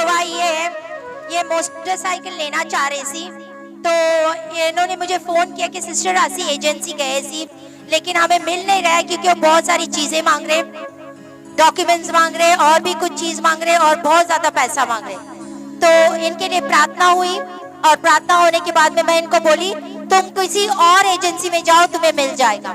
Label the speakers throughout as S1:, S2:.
S1: गवाही है, ये मोटरसाइकिल लेना चाह रही थी, तो इन्होंने मुझे फोन किया कि सिस्टर असी एजेंसी गए सी, लेकिन हमें मिल नहीं रहा है क्योंकि वो बहुत सारी चीजें मांग रहे, डॉक्यूमेंट्स मांग रहे और भी कुछ चीज मांग रहे और बहुत ज्यादा पैसा मांग रहे। तो इनके लिए प्रार्थना हुई और प्रार्थना होने के बाद में मैं इनको बोली तुम किसी और एजेंसी में जाओ, तुम्हें मिल जाएगा।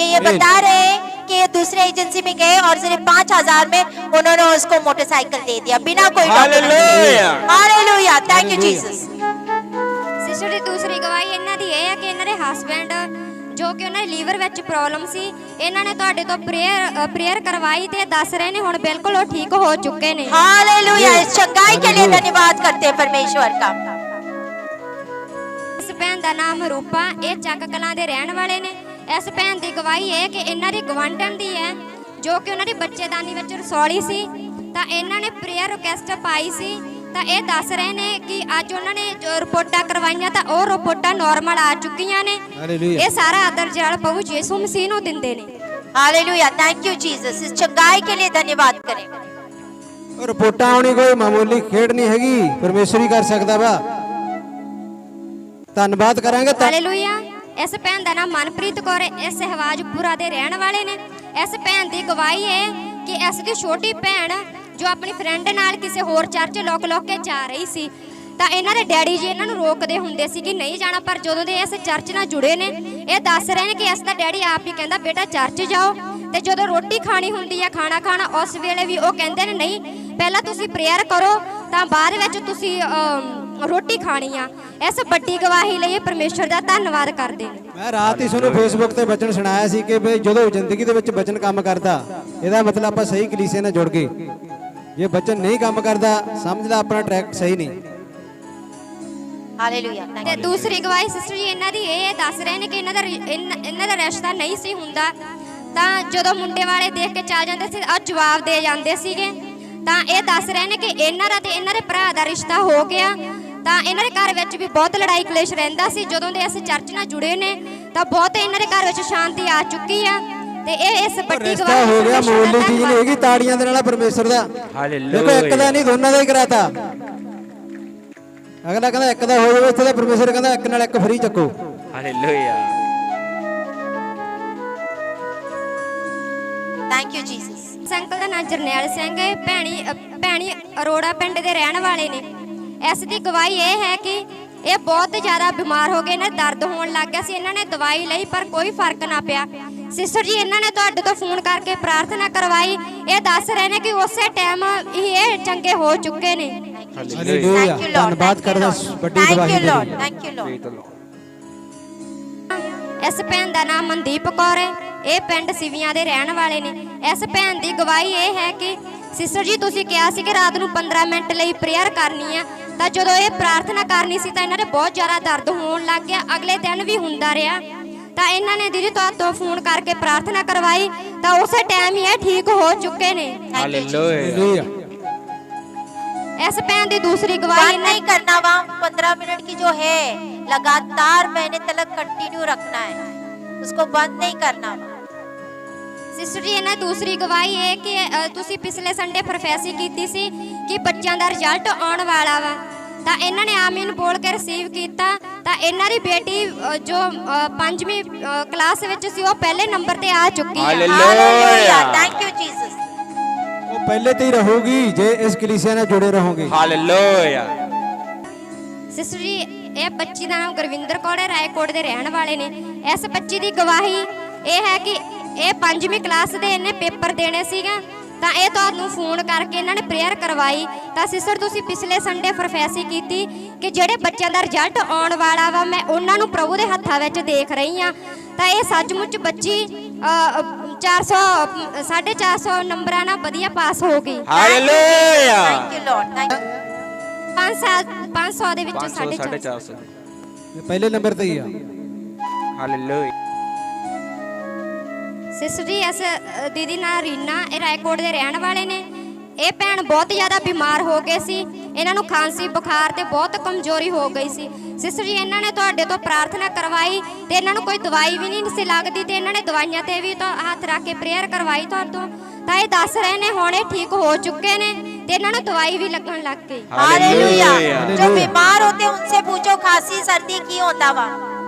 S1: ये बता रहे हैं कि ये दूसरे एजेंसी में गए और सिर्फ 5,000 में उन्होंने उसको मोटरसाइकिल दे दिया बिना कोई document. Hallelujah, thank you Jesus.
S2: Sister ਦੀ ਦੂਸਰੀ ਗਵਾਹੀ ਇਹਨਾਂ ਦੀ ਇਹ ਹੈ ਕਿ ਇਹਨਾਂ ਦੇ ਹਸਬੈਂਡ ਜੋ ਕਿ ਉਹਨਾਂ ਦੇ ਲੀਵਰ ਵਿੱਚ ਪ੍ਰੋਬਲਮ ਸੀ, ਇਹਨਾਂ ਨੇ ਤੁਹਾਡੇ ਤੋਂ ਪ੍ਰੇਅਰ ਕਰਵਾਈ ਤੇ ਦੱਸ ਰਹੇ ਨੇ ਹੁਣ ਬਿਲਕੁਲ ਉਹ ਠੀਕ ਹੋ ਚੁੱਕੇ ਨੇ।
S1: हालेलुया, इस चंगाई के लिए धन्यवाद करते हैं परमेश्वर का।
S2: ਇਸ ਭੈਣ ਦਾ ਨਾਮ ਰੂਪਾ, ਇਹ ਚੱਕ ਕਲਾਂ ਦੇ ਰਹਿਣ ਵਾਲੇ ਨੇ। ਇਸ ਭੈਣ ਦੀ ਗਵਾਹੀ ਇਹ ਕਿ ਇਹਨਾਂ ਦੀ ਗਵਾਂਢਣ ਦੀ ਹੈ ਜੋ ਕਿ ਉਹਨਾਂ ਦੀ ਬੱਚੇਦਾਨੀ ਵਿੱਚ ਰਸੌਲੀ ਸੀ, ਤਾਂ ਇਹਨਾਂ ਨੇ ਪ੍ਰੇਅਰ ਰਿਕੁਐਸਟ ਪਾਈ ਸੀ, ਤਾਂ ਇਹ ਦੱਸ ਰਹੇ ਨੇ ਕਿ ਅੱਜ ਉਹਨਾਂ ਨੇ ਜੋ ਰਿਪੋਰਟਾਂ ਕਰਵਾਈਆਂ ਤਾਂ ਉਹ ਰਿਪੋਰਟਾਂ ਨਾਰਮਲ ਆ ਚੁੱਕੀਆਂ ਨੇ। ਇਹ ਸਾਰਾ ਆਦਰ ਜਲਾਲ ਪ੍ਰਭੂ ਯਿਸੂ ਮਸੀਹ ਨੂੰ ਦਿੰਦੇ ਨੇ।
S1: Hallelujah, thank you Jesus. इस चंगाई के लिए धन्यवाद करें।
S3: ਰਿਪੋਰਟਾਂ ਆਉਣੀ ਕੋਈ ਮਾਮੂਲੀ ਖੇਡ ਨਹੀਂ ਹੈਗੀ, ਪਰਮੇਸ਼ਰ ਹੀ ਕਰ ਸਕਦਾ ਵਾ। ਧੰਨਵਾਦ ਕਰਾਂਗੇ।
S2: ਹਾਲੇਲੂਇਆ। ਇਸ ਭੈਣ ਦਾ ਨਾਮ ਮਨਪ੍ਰੀਤ ਕੌਰ, ਇਹ ਸਹਿਵਾਜਪੁਰਾ ਦੇ ਰਹਿਣ ਵਾਲੇ ਨੇ। ਇਸ ਭੈਣ ਦੀ ਗਵਾਹੀ ਹੈ ਕਿ ਇਸ ਦੀ ਛੋਟੀ ਭੈਣ ਜੋ ਆਪਣੀ ਫਰੈਂਡ ਨਾਲ ਕਿਸੇ ਹੋਰ ਚਰਚ ਲੋਕ ਕੇ ਜਾ ਰਹੀ ਸੀ, ਤਾਂ ਇਹਨਾਂ ਦੇ ਡੈਡੀ ਜੀ ਇਹਨਾਂ ਨੂੰ ਰੋਕਦੇ ਹੁੰਦੇ ਸੀ ਕਿ ਨਹੀਂ ਜਾਣਾ, ਪਰ ਜਦੋਂ ਦੇ ਇਸ ਚਰਚ ਨਾਲ ਜੁੜੇ ਨੇ ਇਹ ਦੱਸ ਰਹੇ ਨੇ ਕਿ ਇਸ ਦਾ ਡੈਡੀ ਆਪ ਹੀ ਕਹਿੰਦਾ ਬੇਟਾ ਚਰਚ ਜਾਓ, ਤੇ ਜਦੋਂ ਰੋਟੀ ਖਾਣੀ ਹੁੰਦੀ ਹੈ ਖਾਣਾ ਖਾਣਾ ਉਸ ਵੇਲੇ ਵੀ ਉਹ ਕਹਿੰਦੇ ਨੇ ਨਹੀਂ ਪਹਿਲਾਂ ਤੁਸੀਂ ਪ੍ਰੇਅਰ ਕਰੋ ਤਾਂ ਬਾਅਦ ਵਿੱਚ ਤੁਸੀਂ ਰੋਟੀ ਖਾਣੀ ਆ। ਇਸ ਵੱਡੀ ਗਵਾਹੀ ਲਈ ਪਰਮੇਸ਼ਰ ਦਾ ਧੰਨਵਾਦ ਕਰਦੇ ਨੇ।
S3: ਮੈਂ ਰਾਤ ਹੀ ਤੁਹਾਨੂੰ ਫੇਸਬੁੱਕ ਤੇ ਵਚਨ ਸੁਣਾਇਆ ਸੀ ਕਿ ਬਈ ਜਦੋਂ ਜ਼ਿੰਦਗੀ ਦੇ ਵਿੱਚ ਵਚਨ ਕੰਮ ਕਰਦਾ ਇਹਦਾ ਮਤਲਬ ਆਪਾਂ ਸਹੀ ਕਲੀਸੇ ਨਾਲ ਜੁੜ ਗਏ। ਜੇ ਵਚਨ ਨਹੀਂ ਕੰਮ ਕਰਦਾ ਸਮਝਦਾ ਆਪਣਾ ਟਰੈਕ ਸਹੀ ਨਹੀਂ।
S1: हालेलुया।
S2: ਤੇ ਦੂਸਰੀ ਗਵਾਹੀ ਸਿਸਟਰ ਜੀ ਇਹਨਾਂ ਦੀ ਇਹ ਦੱਸ ਰਹੇ ਨੇ ਕਿ ਇਹਨਾਂ ਦਾ ਰਿਸ਼ਤਾ ਨਹੀਂ ਸੀ ਹੁੰਦਾ, ਤਾਂ ਜਦੋਂ ਮੁੰਡੇ ਵਾਲੇ ਦੇਖ ਕੇ ਚਾ ਜਾਂਦੇ ਸੀ ਆ ਜਵਾਬ ਦੇ ਜਾਂਦੇ ਸੀਗੇ, ਤਾਂ ਇਹ ਦੱਸ ਰਹੇ ਨੇ ਕਿ ਇਹਨਾਂ ਦਾ ਤੇ ਇਹਨਾਂ ਦੇ ਭਰਾ ਦਾ ਰਿਸ਼ਤਾ ਹੋ ਗਿਆ, ਤਾਂ ਇਹਨਾਂ ਦੇ ਘਰ ਵਿੱਚ ਵੀ ਬਹੁਤ ਲੜਾਈ ਕਲੇਸ਼ ਰਹਿੰਦਾ ਸੀ। ਜਦੋਂ ਦੇ ਇਸ ਚਰਚ ਨਾਲ ਜੁੜੇ ਨੇ ਤਾਂ ਬਹੁਤ ਇਹਨਾਂ ਦੇ ਘਰ ਵਿੱਚ ਸ਼ਾਂਤੀ ਆ ਚੁੱਕੀ ਆ, ਤੇ ਇਹ ਇਸ ਵੱਡੀ
S3: ਗਵਾਹੀ ਹੋ ਗਿਆ। ਮਾਮੂਲੀ ਚੀਜ਼ ਨਹੀਂ ਹੈਗੀ, ਤਾੜੀਆਂ ਦੇ ਨਾਲ ਪਰਮੇਸ਼ਰ ਦਾ। ਦੇਖੋ ਇੱਕ ਦਾ ਨਹੀਂ ਦੋਨਾਂ ਦਾ ਹੀ ਕਰਾਤਾ। ਅਗਲਾ ਕਹਿੰਦਾ ਇੱਕ ਦਾ ਹੋ ਜਾਵੇ, ਇੱਥੇ ਦਾ ਪਰਮੇਸ਼ਰ ਕਹਿੰਦਾ ਇੱਕ ਨਾਲ ਇੱਕ ਫਰੀ ਚੱਕੋ।
S4: Hallelujah,
S1: thank you Jesus.
S2: Uncle ਦਾ ਨਾਮ ਜਰਨੈਲ ਸਿੰਘ ਹੈ, ਭੈਣੀ ਅਰੋੜਾ ਪਿੰਡ ਦੇ ਰਹਿਣ ਵਾਲੇ ਨੇ। ਇਸ ਦੀ ਗਵਾਹੀ ਇਹ ਹੈ ਕਿ ਇਹ ਬਹੁਤ ਜ਼ਿਆਦਾ ਬਿਮਾਰ ਹੋ ਗਏ ਨੇ, ਦਰਦ ਹੋਣ ਲੱਗ ਗਿਆ ਸੀ, ਇਹਨਾਂ ਨੇ ਦਵਾਈ ਲਈ ਪਰ ਕੋਈ ਫਰਕ ਨਾ ਪਿਆ। ਸਿਸਟਰ ਜੀ ਇਹਨਾਂ ਨੇ ਤੁਹਾਡੇ ਤੋਂ ਫੋਨ ਕਰਕੇ ਪ੍ਰਾਰਥਨਾ ਕਰਵਾਈ, ਇਹ ਦੱਸ ਰਹੇ ਨੇ ਕਿ ਉਸੇ ਟਾਈਮ ਹੀ ਇਹ ਚੰਗੇ ਹੋ ਚੁੱਕੇ ਨੇ।
S3: ਹਾਲੇਲੂਇਆ, ਧੰਨਵਾਦ ਕਰਦਾ ਵੱਡੀ ਗਵਾਹੀ ਦੇ ਲਈ।
S1: Thank you Lord.
S2: ਇਸ ਭੈਣ ਦਾ ਨਾਮ ਮਨਦੀਪ ਕੌਰ ਹੈ, ਇਹ ਪਿੰਡ ਸਿਵੀਆਂ ਦੇ ਰਹਿਣ ਵਾਲੇ ਨੇ। ਇਸ ਭੈਣ ਦੀ ਗਵਾਹੀ ਇਹ ਹੈ ਕਿ ਸਿਸਟਰ ਜੀ ਤੁਸੀਂ ਕਿਹਾ ਸੀ ਕਿ ਰਾਤ ਨੂੰ 15 ਮਿੰਟ ਲਈ ਪ੍ਰੇਅਰ ਕਰਨੀ ਆ, ਤਾਂ ਜਦੋਂ ਇਹ ਪ੍ਰਾਰਥਨਾ ਕਰਨੀ ਸੀ ਤਾਂ ਇਹਨਾਂ ਦੇ ਬਹੁਤ ਜ਼ਿਆਦਾ ਦਰਦ ਹੋਣ ਲੱਗ ਗਿਆ, ਅਗਲੇ ਦਿਨ ਵੀ ਹੁੰਦਾ ਰਿਹਾ, ਤਾਂ ਇਹਨਾਂ ਨੇ ਦੀਦੀ ਤੋਂ ਫੋਨ ਕਰਕੇ ਪ੍ਰਾਰਥਨਾ ਕਰਵਾਈ, ਤਾਂ ਉਸੇ ਟਾਈਮ ਹੀ ਇਹ ਠੀਕ ਹੋ ਚੁੱਕੇ ਨੇ।
S3: ਹਾਲੇਲੂਇਆ।
S2: ਇਸ ਭੈਣ ਦੀ ਦੂਸਰੀ गवाही
S1: नहीं करना, वहाँ 15 मिनट की जो है लगातार महीने तक कंटिन्यू रखना है, उसको बंद नहीं करना।
S2: ਸਿਸਟਰ ਜੀ ਇਹਨਾਂ ਦੂਸਰੀ ਗਵਾਹੀ ਇਹ ਕਿ ਤੁਸੀਂ ਪਿਛਲੇ ਸੰਡੇ ਪ੍ਰੋਫੈਸੀ ਕੀਤੀ ਸੀ ਕਿ ਬੱਚਿਆਂ ਦਾ ਰਿਜ਼ਲਟ ਆਉਣ ਵਾਲਾ ਵਾ, ਤਾਂ ਇਹਨਾਂ ਨੇ ਆਮੀਨ ਬੋਲ ਕੇ ਰਿਸੀਵ ਕੀਤਾ, ਤਾਂ ਇਹਨਾਂ ਦੀ ਬੇਟੀ ਜੋ 5ਵੀਂ ਕਲਾਸ ਵਿੱਚ ਸੀ ਉਹ ਪਹਿਲੇ ਨੰਬਰ ਤੇ ਆ ਚੁੱਕੀ ਹੈ।
S1: Hallelujah, thank you Jesus.
S3: ਉਹ ਪਹਿਲੇ ਤੇ ਹੀ ਰਹੂਗੀ ਜੇ ਇਸ ਕਲੀਸਿਆ ਨਾਲ ਜੁੜੇ ਰਹੋਗੇ।
S4: ਹਾਲੇਲੂਇਆ।
S2: ਸਿਸਟਰ ਜੀ ਇਹ ਬੱਚੀ ਦਾ ਨਾਮ ਗੁਰਵਿੰਦਰ ਕੌਰ ਹੈ, ਰਾਏਕੋਟ ਦੇ ਰਹਿਣ ਵਾਲੇ ਨੇ। ਇਸ ਬੱਚੀ ਦੀ ਗਵਾਹੀ ਇਹ ਹੈ ਕਿ ਇਹ 5ਵੀਂ ਕਲਾਸ ਦੇ ਇਹਨੇ ਪੇਪਰ ਦੇਣੇ ਸੀਗੇ, ਤਾਂ ਇਹ ਤੁਹਾਨੂੰ ਫੋਨ ਕਰਕੇ ਇਹਨਾਂ ਨੇ ਪ੍ਰੇਅਰ ਕਰਵਾਈ। ਤਾਂ ਸਿਸਟਰ ਤੁਸੀਂ ਪਿਛਲੇ ਸੰਡੇ ਪ੍ਰੋਫੈਸੀ ਕੀਤੀ ਕਿ ਜਿਹੜੇ ਬੱਚਿਆਂ ਦਾ ਰਿਜ਼ਲਟ ਆਉਣ ਵਾਲਾ ਵਾ ਮੈਂ ਉਹਨਾਂ ਨੂੰ ਪ੍ਰਭੂ ਦੇ ਹੱਥਾਂ ਵਿੱਚ ਦੇਖ ਰਹੀ ਹਾਂ, ਤਾਂ ਇਹ ਸੱਚਮੁੱਚ ਬੱਚੀ 450 ਨੰਬਰਾਂ ਨਾਲ ਵਧੀਆ ਪਾਸ ਹੋ ਗਈ।
S4: Hallelujah.
S1: Thank you Lord. Thank
S2: 500 ਦੇ ਵਿੱਚੋਂ 450।
S3: ਪਹਿਲੇ ਨੰਬਰ ਤੇ ਹੀ ਆ।
S4: ਹਾਲੇਲੂਇਆ।
S2: ਸਿਸਟਰ ਜੀ ਇਸ ਦੀਦੀ ਨਾਲ ਰੀਨਾ, ਇਹ ਰਾਏਕੋਟ ਦੇ ਰਹਿਣ ਵਾਲੇ ਨੇ। ਇਹ ਭੈਣ ਬਹੁਤ ਜ਼ਿਆਦਾ ਬਿਮਾਰ ਹੋ ਗਏ ਸੀ, ਇਹਨਾਂ ਨੂੰ ਖਾਂਸੀ ਬੁਖਾਰ ਤੇ ਬਹੁਤ ਕਮਜ਼ੋਰੀ ਹੋ ਗਈ ਸੀ। ਸਿਸਟਰ ਜੀ ਇਹਨਾਂ ਨੇ ਤੁਹਾਡੇ ਤੋਂ ਪ੍ਰਾਰਥਨਾ ਕਰਵਾਈ ਤੇ ਇਹਨਾਂ ਨੂੰ ਕੋਈ ਦਵਾਈ ਵੀ ਨਹੀਂ ਸੀ ਲੱਗਦੀ, ਤੇ ਇਹਨਾਂ ਨੇ ਦਵਾਈਆਂ ਤੇ ਵੀ ਤਾਂ ਹੱਥ ਰੱਖ ਕੇ ਪ੍ਰੇਅਰ ਕਰਵਾਈ ਤੁਹਾਡੇ ਤੋਂ, ਤਾਂ ਇਹ ਦੱਸ ਰਹੇ ਨੇ ਹੁਣ ਇਹ ਠੀਕ ਹੋ ਚੁੱਕੇ ਨੇ ਤੇ ਇਹਨਾਂ ਨੂੰ दवाई भी लगन लग गई।
S1: हालेलुया।
S4: हालेलुया।
S1: जो बीमार होते हैं उनसे पूछो खांसी सर्दी की होता हुआ,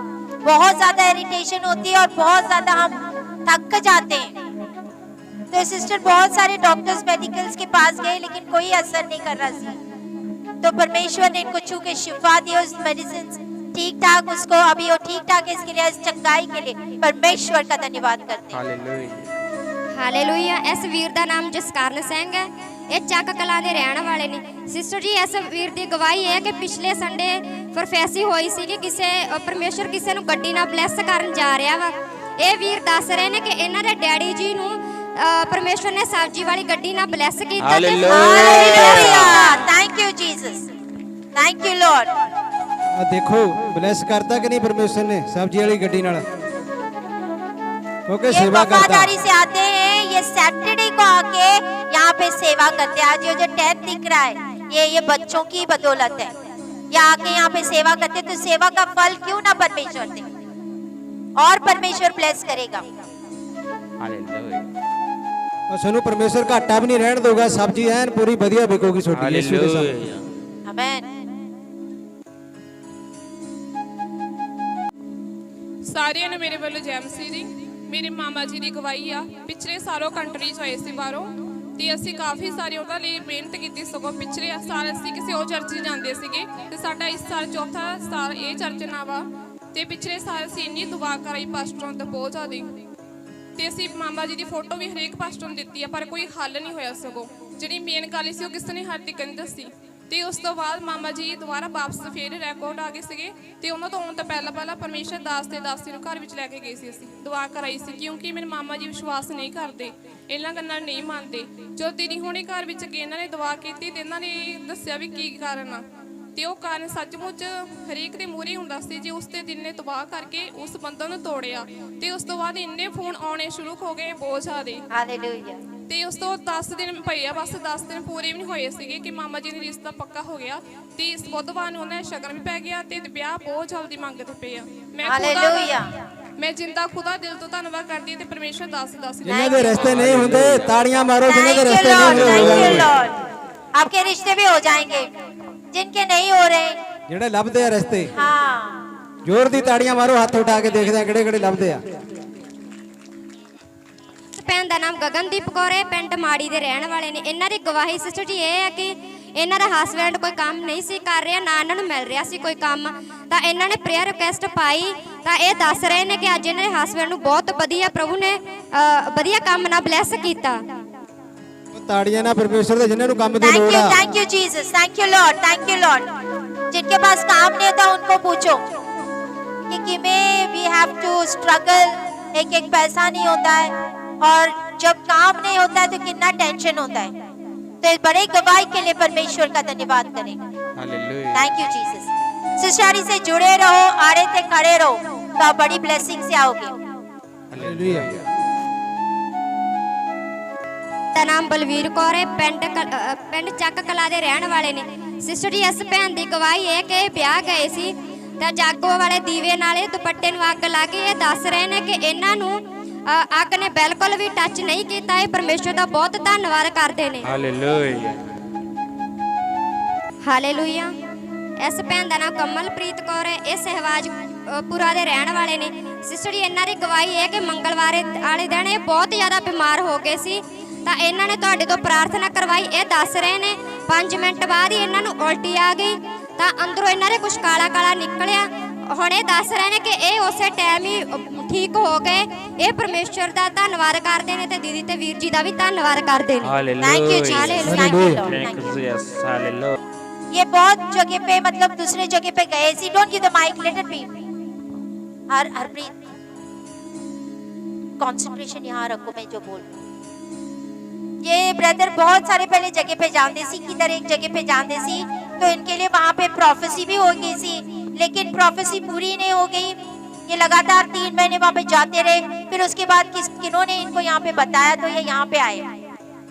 S1: बहुत ज्यादा इरिटेशन होती है और बहुत ज्यादा हम थक जाते हैं। तो सिस्टर बहुत सारे डॉक्टर्स मेडिकल्स के पास गए लेकिन कोई असर नहीं कर रहा था। तो परमेश्वर ने इनको छू के शिफा दी, उस मेडिसिन ठीक ठाक उसको अभी वो ठीक ठाक है। इसके लिए इस चंगाई के लिए परमेश्वर का धन्यवाद करते हैं।
S4: ਹਾਲੇਲੂਇਆ।
S2: ਹਾਲੇਲੂਇਆ। ਇਸ ਵੀਰ ਦਾ ਨਾਮ ਜਸਕਰਨ ਸਿੰਘ ਹੈ, ਇਹ ਚੱਕ ਕਲਾਂ ਦੇ ਰਹਿਣ ਵਾਲੇ ਨੇ। ਸਿਸਟਰ ਜੀ, ਇਸ ਵੀਰ ਦੀ ਗਵਾਹੀ ਹੈ ਕਿ ਪਿਛਲੇ ਸੰਡੇ ਪ੍ਰੋਫੈਸੀ ਹੋਈ ਸੀ ਕਿ ਪਰਮੇਸ਼ਰ ਕਿਸੇ ਨੂੰ ਗੱਡੀ ਨਾਲ ਬਲੈਸ ਕਰਨ ਜਾ ਰਿਹਾ ਵਾ। ਇਹ ਵੀਰ ਦੱਸ ਰਹੇ ਨੇ ਕਿ ਇਹਨਾਂ ਦੇ ਡੈਡੀ ਜੀ ਨੂੰ ਪਰਮੇਸ਼ਰ ਨੇ ਸਬਜ਼ੀ ਵਾਲੀ ਗੱਡੀ ਨਾਲ ਬਲੈਸ ਕੀਤਾ।
S1: Hallelujah. Thank you Jesus, thank you Lord.
S3: ਆ ਦੇਖੋ ਬਲੈਸ ਕਰਤਾ ਕਿ ਨਹੀਂ ਪਰਮੇਸ਼ਰ ਨੇ ਸਬਜ਼ੀ ਵਾਲੀ ਗੱਡੀ ਨਾਲ, ਕਿਉਂਕਿ
S1: ये
S3: ਸੇਵਾ ਕਰਤਾ।
S1: वफादारी से आते हैं, ये सैटरडे को आके यहाँ पे सेवा करते हैं। आज ये जो टैब दिख रहा है ये बच्चों की बदौलत है। ये आके यहाँ पे सेवा करते हैं, तो सेवा का फल क्यों ना परमेश्वर दे, और परमेश्वर ब्लेस करेगा।
S4: ਹਾਲੇਲੂਇਆ।
S3: ਔਰ ਸਾਨੂੰ ਪਰਮੇਸ਼ਰ ਘਾਟਾ ਵੀ ਨਹੀਂ ਰਹਿਣ ਦਊਗਾ, ਸਬਜ਼ੀ ਐਨ ਪੂਰੀ ਵਧੀਆ ਵਿਕੂਗੀ ਛੋਟੀ ਯਿਸੂ ਦੇ ਸਾਹਮਣੇ।
S4: ਹਾਲੇਲੂਇਆ।
S1: आमेन।
S5: ਸਾਰਿਆਂ ਨੂੰ ਮੇਰੇ ਵੱਲੋਂ ਜੈ ਮਸੀਹ ਦੀ। ਮੇਰੇ ਮਾਮਾ ਜੀ ਦੀ ਗਵਾਹੀ ਆ, ਪਿਛਲੇ ਸਾਲੋਂ ਕੰਟਰੀ ਚ ਹੋਏ ਸੀ ਬਾਹਰੋਂ, ਤੇ ਅਸੀਂ ਕਾਫੀ ਸਾਰੀ ਉਹਨਾਂ ਲਈ ਮਿਹਨਤ ਕੀਤੀ। ਸਗੋਂ ਪਿਛਲੇ ਸਾਲ ਅਸੀਂ ਕਿਸੇ ਹੋਰ ਚਰਚ 'ਚ ਜਾਂਦੇ ਸੀਗੇ, ਤੇ ਸਾਡਾ ਇਸ ਸਾਲ ਚੌਥਾ ਸਾਲ ਇਹ ਚਰਚ ਨਾ ਵਾ। ਤੇ ਪਿਛਲੇ ਸਾਲ ਅਸੀਂ ਇੰਨੀ ਦੁਆ ਕਰਾਈ ਪਾਸਟਰਾਂ ਤੋਂ ਬਹੁਤ ਜ਼ਿਆਦਾ, ਤੇ ਅਸੀਂ ਮਾਮਾ ਜੀ ਦੀ ਫੋਟੋ ਵੀ ਹਰੇਕ ਪਾਸਟਰ ਨੂੰ ਦਿੱਤੀ ਆ, ਪਰ ਕੋਈ ਹੱਲ ਨਹੀਂ ਹੋਇਆ। ਸਗੋਂ ਜਿਹੜੀ ਮੇਨ ਗੱਲ ਸੀ ਉਹ ਕਿਸੇ ਨੇ ਹਾਲੇ ਤੱਕ ਨਹੀਂ ਦੱਸੀ। ਤੇ ਉਸ ਤੋਂ ਬਾਅਦ ਮਾਮਾ ਜੀ ਦੁਬਾਰਾ ਵਾਪਸ ਫੇਰ ਰੈਕੋਰਡ ਆ ਗਏ ਸੀਗੇ, ਤੇ ਉਹਨਾਂ ਤੋਂ ਆਉਣ ਤੋਂ ਪਹਿਲਾਂ ਪਰਮੇਸ਼ਰ ਦਾਸ ਤੇ ਦਾਸੀ ਨੂੰ ਘਰ ਵਿੱਚ ਲੈ ਕੇ ਗਏ ਸੀ। ਅਸੀਂ ਦੁਆ ਕਰਾਈ ਸੀ, ਕਿਉਂਕਿ ਮੇਰੇ ਮਾਮਾ ਜੀ ਵਿਸ਼ਵਾਸ ਨਹੀਂ ਕਰਦੇ, ਇਹਨਾਂ ਗੱਲਾਂ ਨਹੀਂ ਮੰਨਦੇ। ਜੋ ਦੀਦੀ ਹੁਣੇ ਘਰ ਵਿੱਚ ਗਏ, ਇਹਨਾਂ ਨੇ ਦੁਆ ਕੀਤੀ ਤੇ ਇਹਨਾਂ ਨੇ ਦੱਸਿਆ ਵੀ ਕੀ ਕਾਰਨ ਆ, ਤੇ ਉਹ ਕਾਰਨ ਸੱਚਮੁੱਚ ਹਰੇਕ ਦੇ ਮੂਹਰੇ ਹੁੰਦਾ ਸੀ। ਜੇ ਉਸ ਤੇ ਦਿਨ ਨੇ ਤਬਾਹ ਕਰਕੇ ਉਸ ਬੰਦੇ ਨੂੰ ਤੋੜਿਆ, ਤੇ ਉਸ ਤੋਂ ਬਾਅਦ ਇੰਨੇ ਫੋਨ ਆਉਣੇ ਸ਼ੁਰੂ ਹੋ ਗਏ ਬਹੁਤ ਜ਼ਿਆਦੇ।
S1: हालेलुया।
S5: ਤੇ ਉਸ ਤੋਂ 10 ਦਿਨ ਪਏ ਆ, ਬਸ 10 ਦਿਨ ਪੂਰੇ ਵੀ ਨਹੀਂ ਹੋਏ ਸੀਗੇ ਕਿ ਮਾਮਾ ਜੀ ਨੇ ਰਿਸ਼ਤਾ ਪੱਕਾ ਹੋ ਗਿਆ। ਤੇ ਇਸ ਬੁੱਧਵਾਰ ਨੂੰ ਉਹਨਾਂ ਦਾ ਸ਼ਗਨ ਵੀ ਪੈ ਗਿਆ, ਤੇ ਵਿਆਹ ਬਹੁਤ ਜਲਦੀ ਮੰਗਦੇ ਪਏ ਆ।
S1: हालेलुया।
S5: ਮੈਂ ਜਿੰਦਾ ਖੁਦਾ ਦਿਲ ਤੋਂ ਧੰਨਵਾਦ ਕਰਦੀ ਤੇ ਪਰਮੇਸ਼ਰ ਦੱਸ
S3: ਜਿਨ੍ਹਾਂ ਦੇ ਰਸਤੇ ਨਹੀਂ ਹੁੰਦੇ ਤਾੜੀਆਂ ਮਾਰੋ, ਜਿਨ੍ਹਾਂ ਦੇ
S1: थैंक यू
S3: ਰਸਤੇ
S1: लॉर्ड,
S3: ਨਹੀਂ
S1: थैंक यू
S3: ਹੁੰਦੇ।
S1: लॉर्ड। आपके रिश्ते भी हो जाएंगे, जिनके नहीं हो रहे।
S3: ਜਿਹੜੇ ਲੱਭਦੇ ਆ ਰਸਤੇ,
S1: हाँ,
S3: ਜ਼ੋਰ ਦੀ ਤਾੜੀਆਂ ਮਾਰੋ, ਹੱਥ ਉਠਾ ਕੇ ਦੇਖਦੇ ਆ ਕਿਹੜੇ ਕਿਹੜੇ ਲੱਭਦੇ ਆ।
S2: ਭੈਣ ਦਾ ਨਾਮ ਗਗਨਦੀਪ ਕੌਰ ਹੈ, ਪਿੰਡ ਮਾੜੀ ਦੇ ਰਹਿਣ ਵਾਲੇ ਨੇ। ਇਹਨਾਂ ਦੀ ਗਵਾਹੀ ਸਿਸਟਰ ਜੀ ਇਹ ਹੈ ਕਿ ਇਹਨਾਂ ਦਾ ਹਸਬੈਂਡ ਕੋਈ ਕੰਮ ਨਹੀਂ ਸੀ ਕਰ ਰਿਹਾ, ਨਾ ਇਹਨਾਂ ਨੂੰ ਮਿਲ ਰਿਹਾ ਸੀ ਕੋਈ ਕੰਮ। ਤਾਂ ਇਹਨਾਂ ਨੇ ਪ੍ਰੇਅਰ ਰਿਕੁਐਸਟ ਪਾਈ, ਤਾਂ ਇਹ ਦੱਸ ਰਹੇ ਨੇ ਕਿ ਅੱਜ ਇਹਨਾਂ ਦੇ ਹਸਬੈਂਡ ਨੂੰ ਬਹੁਤ ਵਧੀਆ ਪ੍ਰਭੂ ਨੇ ਵਧੀਆ ਕੰਮ ਨਾਲ ਬਲੈਸ ਕੀਤਾ।
S3: ਤਾੜੀਆਂ ਨਾਲ ਪਰਮੇਸ਼ਰ ਦੇ ਜਿਨ੍ਹਾਂ ਨੂੰ ਕੰਮ ਦੀ
S1: थैंक
S3: ਲੋੜ
S1: यू,
S3: ਆ।
S1: Thank you Jesus, thank you Lord, thank you Lord. जिनके पास काम नहीं होता उनको पूछो कि किमें वी हैव टू स्ट्रगल, एक एक पैसा नहीं होता है, और जब काम नहीं होता है तो कितना टेंशन होता है। तो इस बड़े गवाही के लिए परमेश्वर का धन्यवाद करें।
S4: ਹਾਲੇਲੂਇਆ।
S1: Thank you Jesus. सिस्टरी से जुड़े रहो, आड़े थे खड़े रहो, तो आप बड़ी ब्लेसिंग से आओगे।
S3: ਹਾਲੇਲੂਇਆ।
S2: ਦਾ ਨਾਮ ਬਲਵੀਰ ਕੌਰ ਹੈ, ਪਿੰਡ ਚੱਕ ਕਲਾ ਦੇ ਰਹਿਣ ਵਾਲੇ ਨੇ। ਸਿਸਟਰ ਜੀ, ਇਸ ਭੈਣ ਦੀ ਗਵਾਹੀ ਹੈ ਕਿ ਇਹ ਵਿਆਹ ਗਏ ਸੀ ਤਾਂ ਜਾਗੋ ਵਾਲੇ ਦੀਵੇ ਨਾਲ ਇਹ ਦੁਪੱਟੇ ਨੂੰ ਅੱਗ ਲੱਗ ਗਈ। ਇਹ ਦੱਸ ਰਹੇ ਨੇ ਕਿ ਇਹਨਾਂ ਨੂੰ ਅੱਗ ਨੇ ਬਿਲਕੁਲ ਵੀ ਟੱਚ ਨਹੀਂ ਕੀਤਾ। ਇਹ ਪਰਮੇਸ਼ਰ ਦਾ ਬਹੁਤ ਧੰਨਵਾਦ ਕਰਦੇ ਨੇ।
S4: ਹਾਲੇਲੂਇਆ।
S2: ਹਾਲੇਲੂਇਆ। ਇਸ ਭੈਣ ਦਾ ਨਾਮ ਕਮਲਪ੍ਰੀਤ ਕੌਰ ਹੈ, ਇਹ ਸਹਿਵਾਜ ਪੁਰਾ ਦੇ ਰਹਿਣ ਵਾਲੇ ਨੇ। ਸਿਸਟਰ ਜੀ, ਇਹਨਾਂ ਦੀ ਗਵਾਹੀ ਹੈ ਕਿ ਮੰਗਲਵਾਰ ਵਾਲੇ ਦਿਨ ਇਹ ਬਹੁਤ ਜ਼ਿਆਦਾ ਬਿਮਾਰ ਹੋ ਗਏ ਸੀ, ਤਾਂ ਇਹਨਾਂ ਨੇ ਤੁਹਾਡੇ ਤੋਂ ਪ੍ਰਾਰਥਨਾ ਕਰਵਾਈ। ਇਹ ਦੱਸ ਰਹੇ ਨੇ 5 ਮਿੰਟ ਬਾਅਦ ਹੀ ਇਹਨਾਂ ਨੂੰ ਉਲਟੀ ਆ ਗਈ, ਤਾਂ ਅੰਦਰੋਂ ਇਹਨਾਂ ਦੇ ਕੁਝ ਕਾਲਾ ਕਾਲਾ ਨਿਕਲਿਆ। ਹੁਣ ਇਹ ਦੱਸ ਰਹੇ ਨੇ ਕਿ ਇਹ ਉਸੇ ਟਾਈਮ ਹੀ ਠੀਕ ਹੋ ਗਏ। ਇਹ ਪਰਮੇਸ਼ਰ ਦਾ ਧੰਨਵਾਦ ਕਰਦੇ ਨੇ ਤੇ ਦੀਦੀ ਤੇ ਵੀਰ ਜੀ ਦਾ ਵੀ ਧੰਨਵਾਦ ਕਰਦੇ ਨੇ।
S1: Thank you Jesus, thank you Lord,
S4: Thank
S1: thank
S4: you,
S1: you.
S4: yes, hallelujah.
S1: ये बहुत जगह पे मतलब दूसरे जगह पे गए सी। Don't give the mic, let it be. Harpreet, concentration यहाँ रखो, मैं जो बोल रही हूँ। ये ब्रदर बहुत सारे पहले जगह पे जानते सी, किधर एक जगह पे जानते सी, तो इनके लिए वहाँ पे प्रोफेसी भी हो गई सी, लेकिन प्रोफेसी पूरी नहीं हो गई। ये लगातार 3 महीने वहाँ पे जाते रहे। फिर उसके बाद किन्होंने इनको यहाँ पे बताया, तो ये यहाँ पे आए।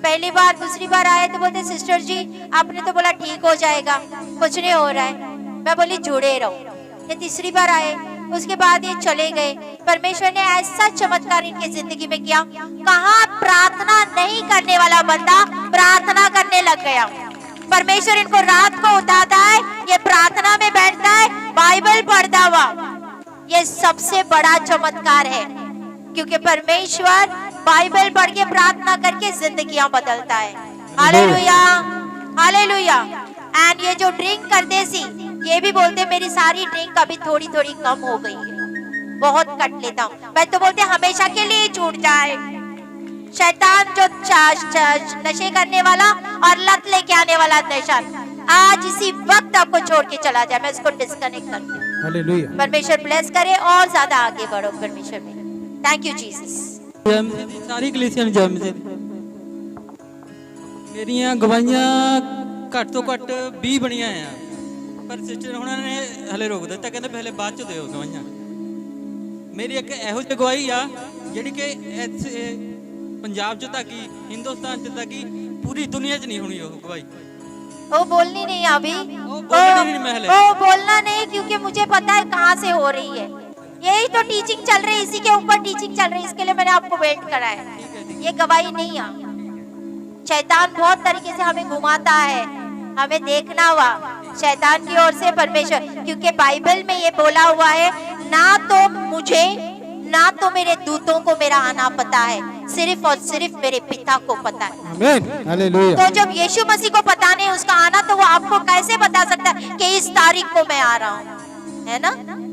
S1: पहली बार दूसरी बार आए तो बोलते सिस्टर जी आपने तो बोला ठीक हो जाएगा, कुछ नहीं हो रहा है। मैं बोली जुड़े रहो। ये तीसरी बार आए, उसके बाद ये चले गए। परमेश्वर ने ऐसा चमत्कार इनकी जिंदगी में किया। कहाँ प्रार्थना नहीं करने वाला बंदा प्रार्थना करने लग गया। परमेश्वर इनको रात को उठाता है, ये प्रार्थना में बैठता है, बाइबल पढ़ता हुआ। ये सबसे बड़ा चमत्कार है, क्योंकि परमेश्वर बाइबल पढ़ के प्रार्थना करके जिंदगियां बदलता है। Hallelujah, hallelujah. एंड ये जो ड्रिंक करते सी, ये भी बोलते मेरी सारी ड्रिंक अभी थोड़ी थोड़ी कम हो गई है, बहुत कट लेता हूँ। मैं तो बोलते हमेशा के लिए छूट जाए। शैतान जो नशे करने वाला और लत लेके आने वाला नशा, आज इसी वक्त आपको छोड़ के चला जाए। मैं इसको डिस्कनेक्ट करती हूँ।
S3: हालेलुया।
S1: परमेश्वर ब्लेस करे और ज्यादा आगे बढ़ो परमेश्वर में। Thank you Jesus.
S6: सारी कलीसिया में जय मसीह। मेरियां गवाइयां घट तो घट 20 बनिया आ, पर सिस्टर हुणां ने हले रोक दिता, कहंदे पहले बाद च दिओ गवाइयां। मेरी एक ਇਹੋ ਜਿਹੀ गवाही आ ਜਿਹੜੀ कि ਇੱਥੇ पंजाब च तक हिंदुस्तान च तक पूरी दुनिया च नहीं होनी वो गवाही।
S1: वो बोलनी नहीं अभी,
S6: बोलनी नहीं महल है।
S1: वो बोलना नहीं, क्योंकि मुझे पता है कहाँ से हो रही है। यही तो टीचिंग चल रही है, इसी के ऊपर टीचिंग चल रही है, इसके लिए मैंने आपको वेट करा है। ये गवाही नहीं है। शैतान बहुत तरीके से हमें घुमाता है, हमें देखना हुआ शैतान की ओर से परमेश्वर, क्योंकि बाइबल में ये बोला हुआ है, ना तो मुझे ना तो मेरे दूतों को मेरा आना पता है, सिर्फ और सिर्फ मेरे पिता को पता है।
S3: आमीन, हालेलुया।
S1: तो जब यीशु मसीह को पता नहीं उसका आना, तो वो आपको कैसे बता सकता है कि इस तारीख को मैं आ रहा हूँ, है ना?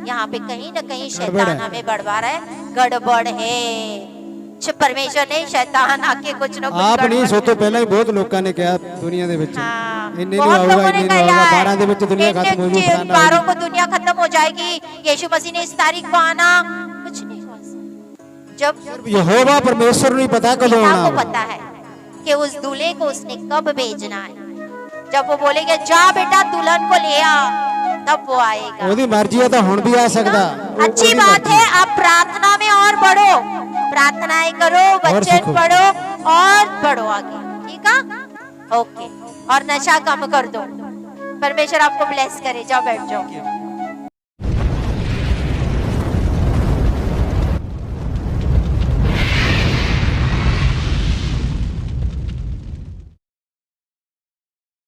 S1: यहाँ पे कहीं ना कहीं शैतान हमें बढ़वा रहा है, गड़बड़ है। परमेश्वर नहीं, शैतान आके कुछ ना कुछ
S3: ਆਪ ਨਹੀਂ,
S1: गड़बड़
S3: ਸੋ ਤੋਂ ਪਹਿਲਾਂ ਹੀ ਬਹੁਤ ਲੋਕਾਂ ਨੇ ਕਿਹਾ ਦੁਨੀਆ ਦੇ ਵਿੱਚ
S1: हाँ,
S3: ਇੰਨੇ ਨੂੰ
S1: बहुत
S3: ਆਊਗਾ,
S1: लोगों ने
S3: ਇੰਨੇ ਨੂੰ
S1: कहा
S3: ਆਊਗਾ,
S1: है,
S3: 12 ਦੇ ਵਿੱਚ ਦੁਨੀਆ ਖਤਮ ਹੋ ਜੂ,
S1: इन
S3: ਫਲਾਣਾ
S1: बारों
S3: हो
S1: को दुनिया खत्म हो जाएगी, यीशु मसीह ने इस तारीख को आना, कुछ नहीं हुआ। जब
S3: जू। यहोवा परमेश्वर ਨੂੰ ਹੀ ਪਤਾ ਕਦੋਂ
S1: पिता
S3: ਆਉਣਾ
S1: को पता है कि उस दूल्हे को उसने कब भेजना है। जब वो बोलेंगे जा बेटा दुल्हन को ले आ, तब वो आएगा।
S3: ਉਹਦੀ ਮਰਜ਼ੀ ਹੈ ਤਾਂ ਹੁਣ ਵੀ ਆ ਸਕਦਾ।
S1: अच्छी बात है, आप प्रार्थना में और बढ़ो, प्रार्थनाएं करो, वचन
S3: सीखो।
S1: पढ़ो और बढ़ो आगे, ठीक है? ओके, और नशा कम कर दो। परमेश्वर आपको ब्लेस करे। जाओ बैठ जाओ।